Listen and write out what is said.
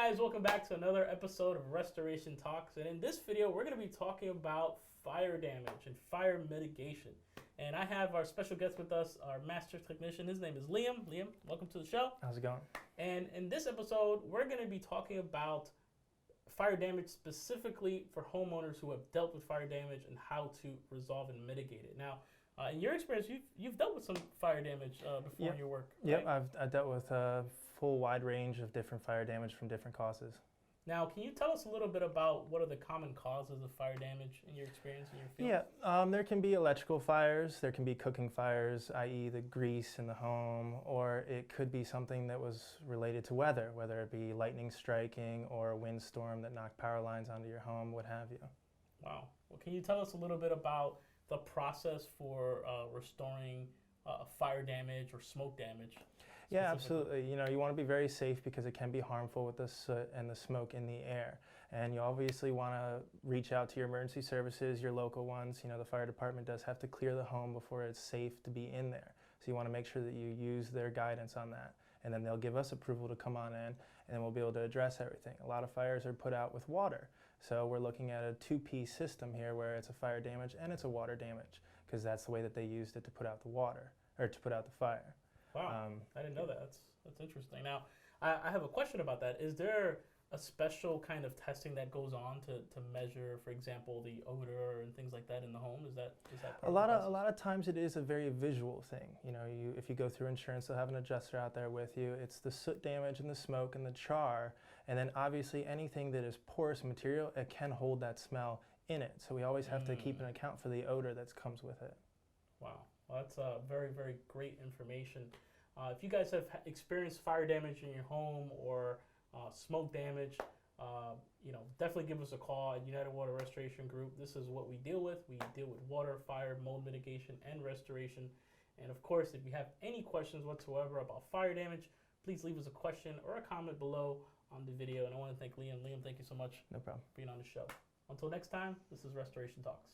guys, welcome back to another episode of Restoration Talks. And in this video, we're going to be talking about fire damage and fire mitigation. And I have our special guest with us, our master technician. His name is Liam. Liam, welcome to the show. How's it going? And in this episode, we're going to be talking about fire damage specifically for homeowners who have dealt with fire damage and how to resolve and mitigate it. Now, in your experience, you've dealt with some fire damage before in your work, right? Yep, I've dealt with a full wide range of different fire damage from different causes. Now, can you tell us a little bit about what are the common causes of fire damage in your experience in your field? Yeah, there can be electrical fires, there can be cooking fires, i.e. the grease in the home, or it could be something that was related to weather, whether it be lightning striking or a windstorm that knocked power lines onto your home, what have you. Wow. Well, can you tell us a little bit about the process for restoring fire damage or smoke damage? Yeah, absolutely. You know, you want to be very safe because it can be harmful with the soot and the smoke in the air. And you obviously want to reach out to your emergency services, your local ones. You know, the fire department does have to clear the home before it's safe to be in there. So you want to make sure that you use their guidance on that. And then they'll give us approval to come on in, and then we'll be able to address everything. A lot of fires are put out with water. So we're looking at a two-piece system here where it's a fire damage and it's a water damage, because that's the way that they used it to put out the water, or to put out the fire. Wow, I didn't know that. That's interesting. Now, I have a question about that. Is there a special kind of testing that goes on to measure, for example, the odor and things like that in the home? Is that part a lot of times it is a very visual thing. You know, if you go through insurance, they'll have an adjuster out there with you. It's the soot damage and the smoke and the char, and then obviously anything that is porous material, it can hold that smell in it. So we always have to keep an account for the odor that comes with it. Wow. Well, that's very, very great information. If you guys have experienced fire damage in your home or smoke damage, definitely give us a call at United Water Restoration Group. This is what we deal with. We deal with water, fire, mold mitigation, and restoration. And of course, if you have any questions whatsoever about fire damage, please leave us a question or a comment below on the video. And I want to thank Liam. Liam, thank you so much No problem. for being on the show. Until next time, this is Restoration Talks.